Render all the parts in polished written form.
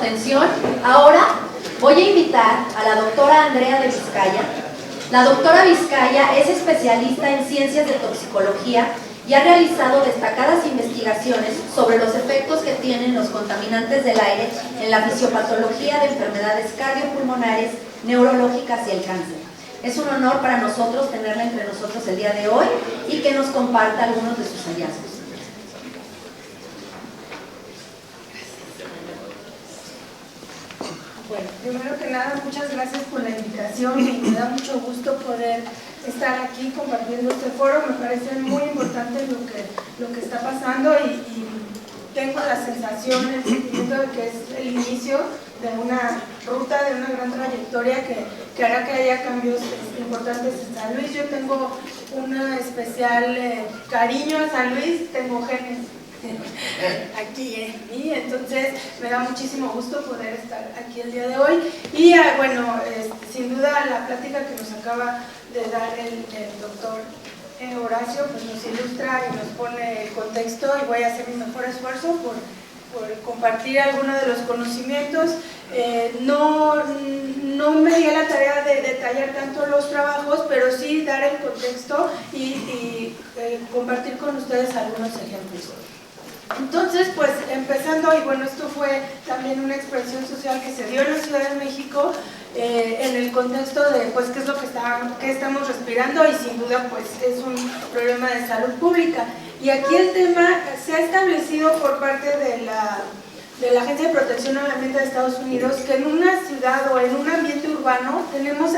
atención. Ahora voy a invitar a la doctora Andrea de Vizcaya. La doctora Vizcaya es especialista en ciencias de toxicología y ha realizado destacadas investigaciones sobre los efectos que tienen los contaminantes del aire en la fisiopatología de enfermedades cardiopulmonares, neurológicas y el cáncer. Es un honor para nosotros tenerla entre nosotros el día de hoy y que nos comparta algunos de sus hallazgos. Bueno, primero que nada, muchas gracias por la invitación y me da mucho gusto poder estar aquí compartiendo este foro. Me parece muy importante lo que está pasando y tengo la sensación, el sentimiento de que es el inicio de una ruta, de una gran trayectoria que hará que haya cambios importantes en San Luis. Yo tengo un especial cariño a San Luis, tengo genes aquí en mí, entonces me da muchísimo gusto poder estar aquí el día de hoy y bueno, sin duda la plática que nos acaba de dar el doctor Horacio pues nos ilustra y nos pone el contexto y voy a hacer mi mejor esfuerzo por compartir algunos de los conocimientos. No me di la tarea de detallar tanto los trabajos, pero sí dar el contexto y compartir con ustedes algunos ejemplos. Entonces, pues empezando, y bueno, esto fue también una expresión social que se dio en la Ciudad de México en el contexto de pues qué es lo que estamos respirando y sin duda pues es un problema de salud pública. Y aquí el tema se ha establecido por parte de la Agencia de Protección al Ambiente de Estados Unidos que en una ciudad o en un ambiente urbano tenemos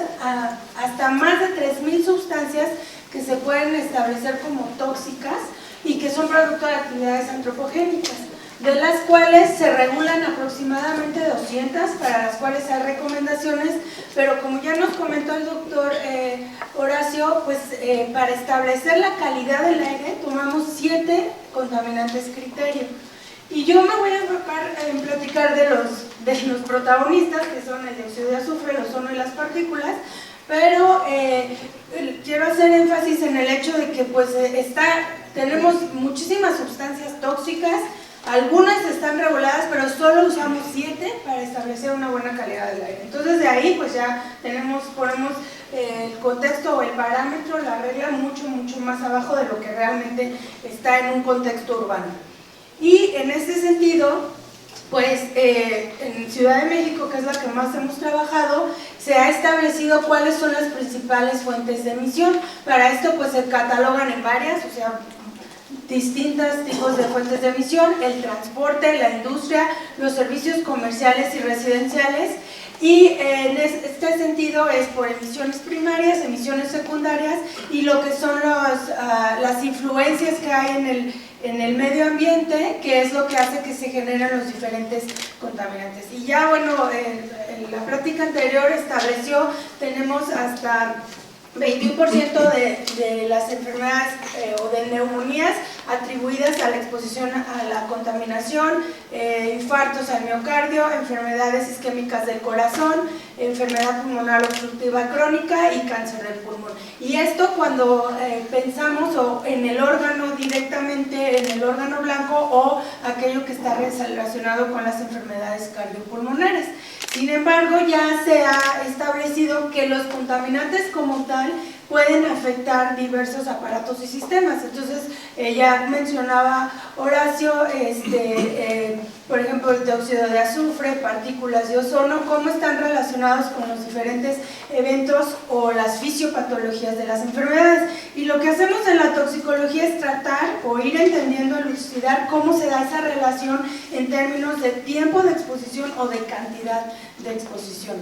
hasta más de 3,000 sustancias que se pueden establecer como tóxicas y que son producto de actividades antropogénicas, de las cuales se regulan aproximadamente 200, para las cuales hay recomendaciones, pero como ya nos comentó el doctor Horacio, pues para establecer la calidad del aire tomamos 7 contaminantes criterio. Y yo me voy a enfocar en platicar de los protagonistas, que son el dióxido de azufre, el ozono y las partículas, pero quiero hacer énfasis en el hecho de que pues tenemos muchísimas sustancias tóxicas, algunas están reguladas, pero solo usamos 7 para establecer una buena calidad del aire. Entonces de ahí pues ya ponemos el contexto o el parámetro, la regla mucho más abajo de lo que realmente está en un contexto urbano. Y en este sentido, pues en Ciudad de México, que es la que más hemos trabajado, se ha establecido cuáles son las principales fuentes de emisión. Para esto pues se catalogan en varias, o sea, distintos tipos de fuentes de emisión: el transporte, la industria, los servicios comerciales y residenciales. Y en este sentido es por emisiones primarias, emisiones secundarias y lo que son las influencias que hay en el medio ambiente, que es lo que hace que se generen los diferentes contaminantes. Y ya bueno, en la práctica anterior tenemos hasta 21% de las enfermedades o de neumonías atribuidas a la exposición a la contaminación, infartos al miocardio, enfermedades isquémicas del corazón, enfermedad pulmonar obstructiva crónica y cáncer del pulmón. Y esto cuando pensamos o en el órgano directamente, en el órgano blanco o aquello que está relacionado con las enfermedades cardiopulmonares. Sin embargo, ya se ha establecido que los contaminantes como tal pueden afectar diversos aparatos y sistemas. Entonces, ya mencionaba Horacio, por ejemplo, el dióxido de azufre, partículas de ozono, cómo están relacionados con los diferentes eventos o las fisiopatologías de las enfermedades. Y lo que hacemos en la toxicología es tratar o ir entendiendo, elucidar cómo se da esa relación en términos de tiempo de exposición o de cantidad de exposición.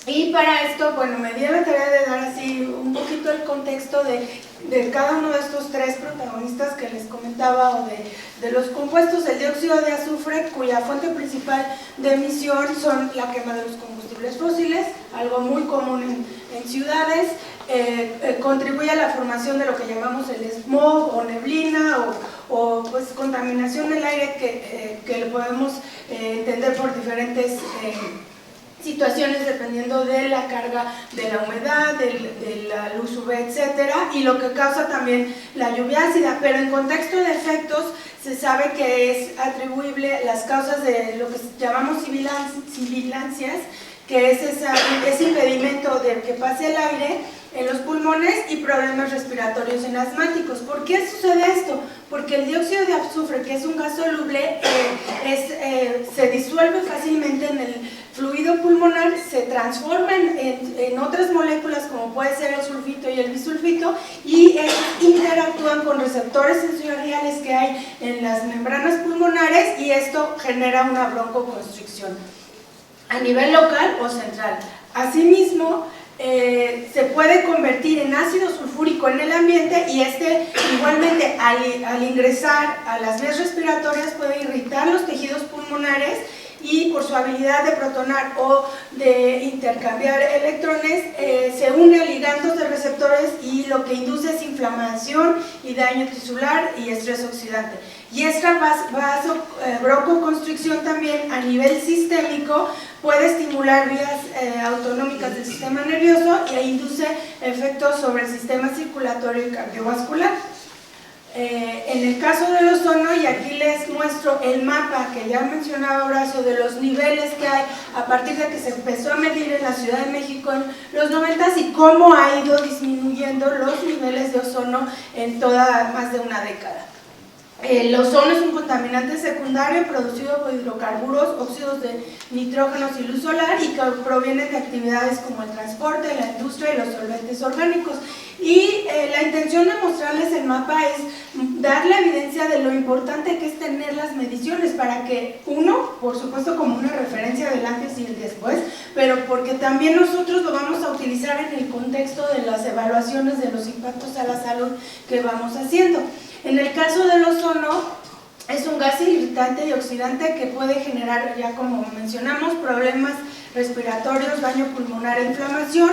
Y para esto, bueno, me di la tarea de dar así un poquito el contexto de cada uno de estos 3 protagonistas que les comentaba, o de los compuestos. El dióxido de azufre, cuya fuente principal de emisión son la quema de los combustibles fósiles, algo muy común en ciudades, contribuye a la formación de lo que llamamos el smog o neblina o pues contaminación del aire que lo podemos entender por diferentes situaciones dependiendo de la carga de la humedad, de la luz UV, etcétera, y lo que causa también la lluvia ácida, pero en contexto de efectos se sabe que es atribuible las causas de lo que llamamos sibilancias, que es ese impedimento de que pase el aire en los pulmones y problemas respiratorios en asmáticos. ¿Por qué sucede esto? Porque el dióxido de azufre, que es un gas soluble, se disuelve fácilmente en el fluido pulmonar, se transforma en otras moléculas como puede ser el sulfito y el bisulfito, y interactúan con receptores sensoriales que hay en las membranas pulmonares, y esto genera una broncoconstricción a nivel local o central. Asimismo, se puede convertir en ácido sulfúrico en el ambiente, y igualmente al ingresar a las vías respiratorias puede irritar los tejidos pulmonares, y por su habilidad de protonar o de intercambiar electrones se une a ligandos de receptores, y lo que induce es inflamación y daño tisular y estrés oxidante. Y esta broncoconstricción también a nivel sistémico puede estimular vías autonómicas del sistema nervioso e induce efectos sobre el sistema circulatorio y cardiovascular. En el caso del ozono, y aquí les muestro el mapa que ya mencionaba Horacio de los niveles que hay a partir de que se empezó a medir en la Ciudad de México en los 90 y cómo ha ido disminuyendo los niveles de ozono en toda más de una década. El ozono es un contaminante secundario producido por hidrocarburos, óxidos de nitrógenos y luz solar, y que provienen de actividades como el transporte, la industria y los solventes orgánicos. Y la intención de mostrarles el mapa es dar la evidencia de lo importante que es tener las mediciones, para que uno, por supuesto, como una referencia del antes y el después, pero porque también nosotros lo vamos a utilizar en el contexto de las evaluaciones de los impactos a la salud que vamos haciendo. En el caso del ozono, es un gas irritante y oxidante que puede generar, ya como mencionamos, problemas respiratorios, daño pulmonar e inflamación.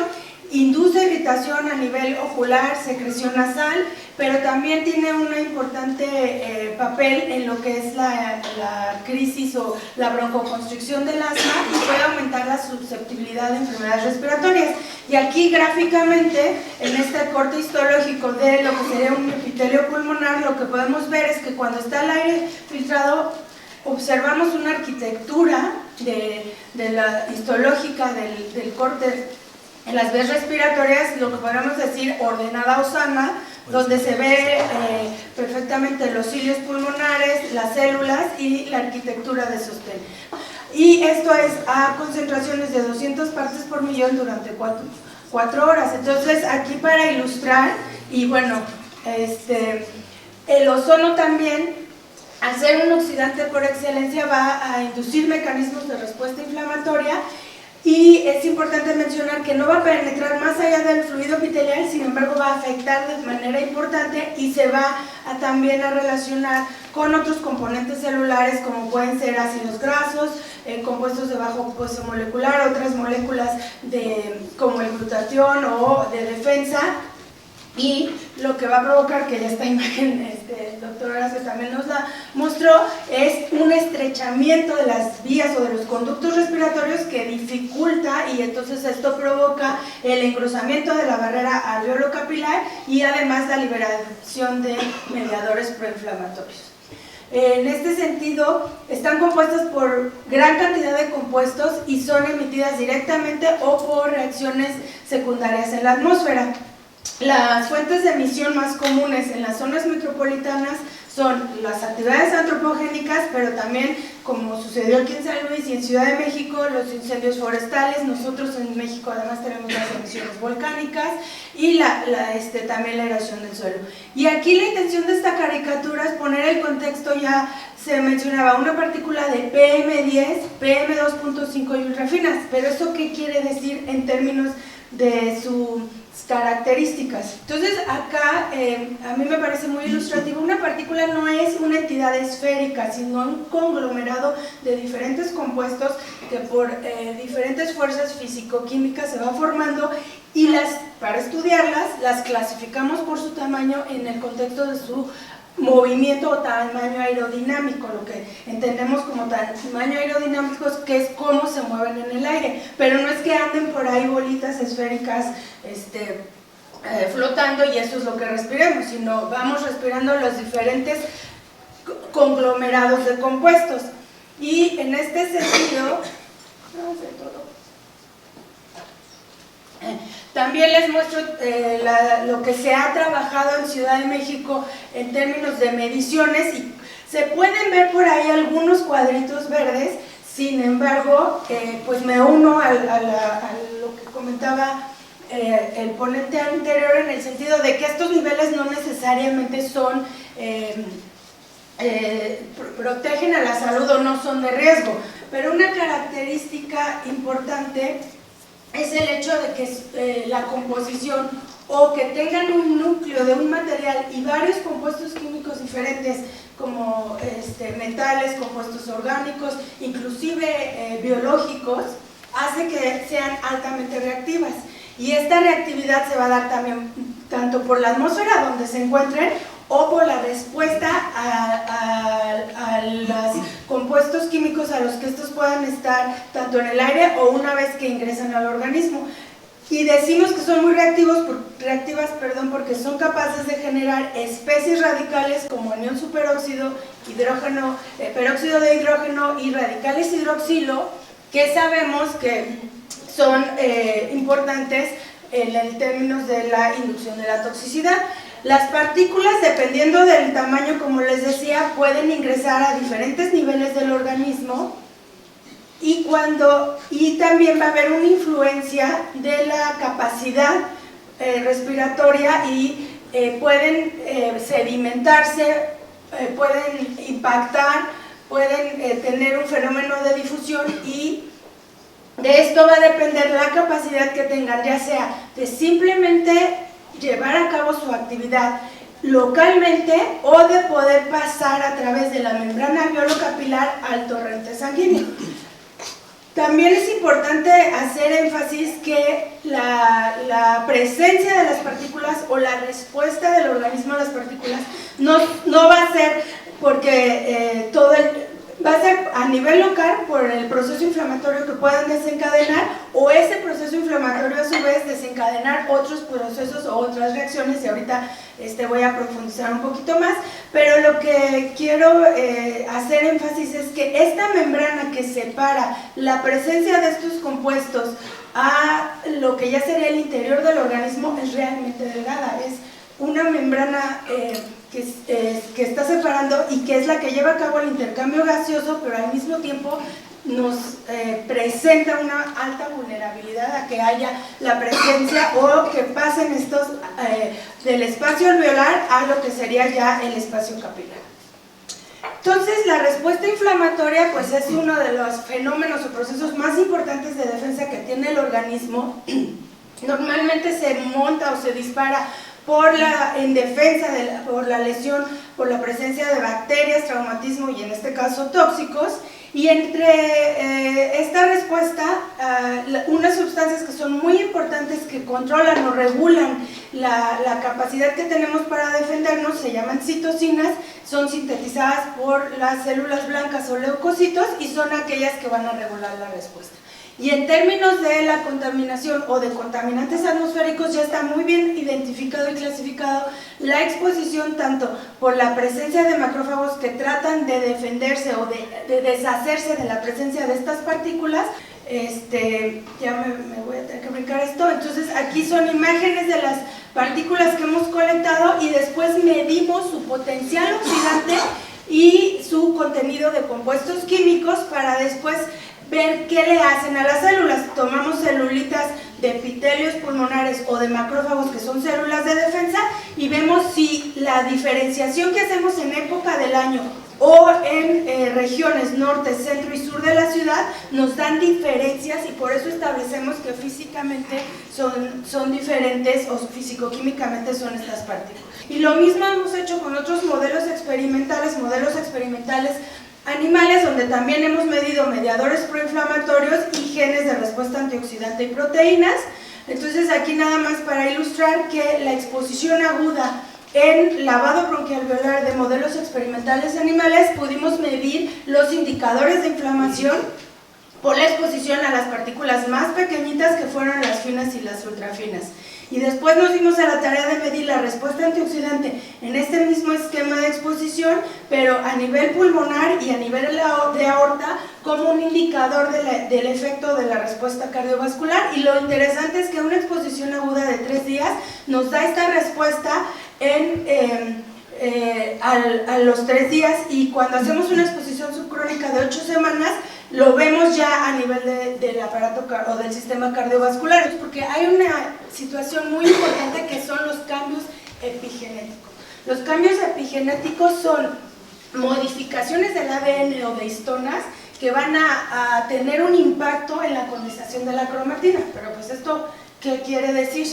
Induce irritación a nivel ocular, secreción nasal, pero también tiene un importante papel en lo que es la crisis o la broncoconstricción del asma, y puede aumentar la susceptibilidad de enfermedades respiratorias. Y aquí gráficamente, en este corte histológico de lo que sería un epitelio pulmonar, lo que podemos ver es que cuando está el aire filtrado, observamos una arquitectura de la histológica del corte en las vías respiratorias, lo que podemos decir ordenada o sana, donde se ve perfectamente los cilios pulmonares, las células y la arquitectura de sostén. Y esto es a concentraciones de 200 partes por millón durante 4 horas. Entonces, aquí para ilustrar, y bueno, el ozono también, al ser un oxidante por excelencia, va a inducir mecanismos de respuesta inflamatoria. Y es importante mencionar que no va a penetrar más allá del fluido epitelial, sin embargo va a afectar de manera importante, y se va también a relacionar con otros componentes celulares como pueden ser ácidos grasos, compuestos de bajo peso molecular, otras moléculas como el glutatión o de defensa. Y lo que va a provocar, que ya esta imagen el doctor Horacio también nos la mostró, es un estrechamiento de las vías o de los conductos respiratorios que dificulta, y entonces esto provoca el engrosamiento de la barrera alveolo-capilar y además la liberación de mediadores proinflamatorios. En este sentido, están compuestas por gran cantidad de compuestos y son emitidas directamente o por reacciones secundarias en la atmósfera. Las fuentes de emisión más comunes en las zonas metropolitanas son las actividades antropogénicas, pero también, como sucedió aquí en San Luis y en Ciudad de México, los incendios forestales. Nosotros en México además tenemos las emisiones volcánicas y también la erosión del suelo. Y aquí la intención de esta caricatura es poner el contexto. Ya se mencionaba una partícula de PM10, PM2.5 y ultrafinas, pero ¿eso qué quiere decir en términos de sus características? Entonces acá a mí me parece muy ilustrativo. Una partícula no es una entidad esférica, sino un conglomerado de diferentes compuestos que por diferentes fuerzas físico-químicas se va formando, y para estudiarlas las clasificamos por su tamaño en el contexto de su movimiento o tamaño aerodinámico, lo que entendemos como tamaño aerodinámico es que es cómo se mueven en el aire, pero no es que anden por ahí bolitas esféricas flotando y eso es lo que respiremos, sino vamos respirando los diferentes conglomerados de compuestos. Y en este sentido, también les muestro lo que se ha trabajado en Ciudad de México en términos de mediciones y se pueden ver por ahí algunos cuadritos verdes. Sin embargo, pues me uno a lo que comentaba el ponente anterior, en el sentido de que estos niveles no necesariamente son protegen a la salud o no son de riesgo, pero una característica importante es el hecho de que la composición o que tengan un núcleo de un material y varios compuestos químicos diferentes como metales, compuestos orgánicos, inclusive biológicos, hace que sean altamente reactivas. Y esta reactividad se va a dar también tanto por la atmósfera donde se encuentren o por la respuesta a los compuestos químicos a los que estos puedan estar tanto en el aire o una vez que ingresan al organismo. Y decimos que son muy reactivas porque son capaces de generar especies radicales como anión superóxido, hidrógeno, peróxido de hidrógeno y radicales hidroxilo, que sabemos que son importantes en términos de la inducción de la toxicidad. Las partículas, dependiendo del tamaño, como les decía, pueden ingresar a diferentes niveles del organismo y también va a haber una influencia de la capacidad respiratoria y pueden sedimentarse, pueden impactar, pueden tener un fenómeno de difusión y de esto va a depender la capacidad que tengan, ya sea de simplemente llevar a cabo su actividad localmente o de poder pasar a través de la membrana alveolo-capilar al torrente sanguíneo. También es importante hacer énfasis que la presencia de las partículas o la respuesta del organismo a las partículas no va a ser porque va a ser a nivel local por el proceso inflamatorio que puedan desencadenar o ese proceso inflamatorio a su vez desencadenar otros procesos o otras reacciones y ahorita voy a profundizar un poquito más, pero lo que quiero hacer énfasis es que esta membrana que separa la presencia de estos compuestos a lo que ya sería el interior del organismo es realmente delgada, es una membrana que está separando y que es la que lleva a cabo el intercambio gaseoso, pero al mismo tiempo nos presenta una alta vulnerabilidad a que haya la presencia o que pasen estos del espacio alveolar a lo que sería ya el espacio capilar. Entonces, la respuesta inflamatoria pues es uno de los fenómenos o procesos más importantes de defensa que tiene el organismo. Normalmente se monta o se dispara en defensa por la lesión, por la presencia de bacterias, traumatismo y en este caso tóxicos. Y entre esta respuesta, unas sustancias que son muy importantes que controlan o regulan la capacidad que tenemos para defendernos se llaman citocinas, son sintetizadas por las células blancas o leucocitos y son aquellas que van a regular la respuesta. Y en términos de la contaminación o de contaminantes atmosféricos ya está muy bien identificado y clasificado la exposición tanto por la presencia de macrófagos que tratan de defenderse o de deshacerse de la presencia de estas partículas. Ya me voy a tener que brincar esto. Entonces aquí son imágenes de las partículas que hemos colectado y después medimos su potencial oxidante y su contenido de compuestos químicos para después ver qué le hacen a las células. Tomamos celulitas de epitelios pulmonares o de macrófagos que son células de defensa y vemos si la diferenciación que hacemos en época del año o en regiones norte, centro y sur de la ciudad nos dan diferencias y por eso establecemos que físicamente son diferentes o físico-químicamente son estas partículas. Y lo mismo hemos hecho con otros modelos experimentales animales donde también hemos medido mediadores proinflamatorios y genes de respuesta antioxidante y proteínas. Entonces aquí nada más para ilustrar que la exposición aguda en lavado bronquialveolar de modelos experimentales animales pudimos medir los indicadores de inflamación por la exposición a las partículas más pequeñitas, que fueron las finas y las ultrafinas. Y después nos dimos a la tarea de medir la respuesta antioxidante en este mismo esquema de exposición, pero a nivel pulmonar y a nivel de aorta, como un indicador del efecto de la respuesta cardiovascular. Y lo interesante es que una exposición aguda de 3 días nos da esta respuesta a los 3 días, y cuando hacemos una exposición subcrónica de 8 semanas, lo vemos ya a nivel del aparato o del sistema cardiovascular, porque hay una situación muy importante que son los cambios epigenéticos. Los cambios epigenéticos son modificaciones del ADN o de histonas que van a tener un impacto en la condensación de la cromatina. Pero pues esto, ¿qué quiere decir?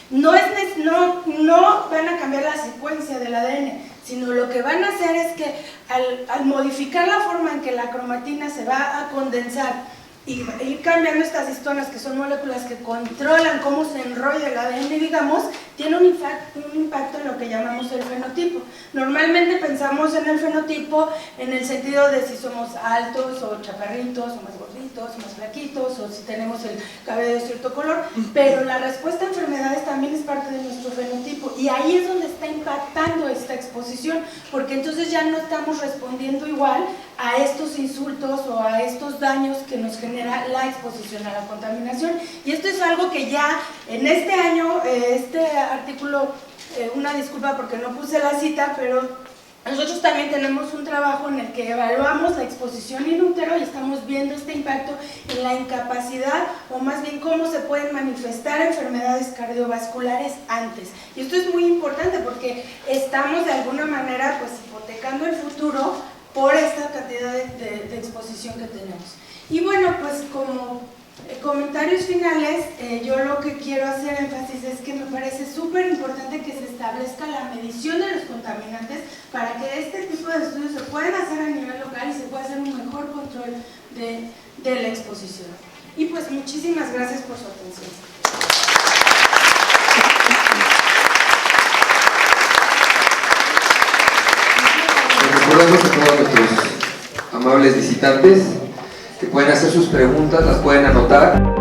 No van a cambiar la secuencia del ADN, sino lo que van a hacer es que al modificar la forma en que la cromatina se va a condensar y ir cambiando estas histonas, que son moléculas que controlan cómo se enrolla el ADN, digamos, tiene un impacto en lo que llamamos el fenotipo. Normalmente pensamos en el fenotipo en el sentido de si somos altos o chaparritos, o más gorditos, o más flaquitos, o si tenemos el cabello de cierto color, pero la respuesta a enfermedades también es parte de nuestro fenotipo, y ahí es donde está impactando esta exposición, porque entonces ya no estamos respondiendo igual a estos insultos o a estos daños que nos genera la exposición a la contaminación. Y esto es algo que ya en este año, este artículo, una disculpa porque no puse la cita, pero nosotros también tenemos un trabajo en el que evaluamos la exposición in útero y estamos viendo este impacto en la incapacidad, o más bien cómo se pueden manifestar enfermedades cardiovasculares antes. Y esto es muy importante porque estamos de alguna manera pues hipotecando el futuro por esta cantidad de exposición que tenemos. Y bueno, pues como comentarios finales, yo lo que quiero hacer énfasis es que me parece súper importante que se establezca la medición de los contaminantes para que este tipo de estudios se puedan hacer a nivel local y se pueda hacer un mejor control de la exposición. Y pues muchísimas gracias por su atención. Recordamos a todos nuestros amables visitantes que pueden hacer sus preguntas, las pueden anotar.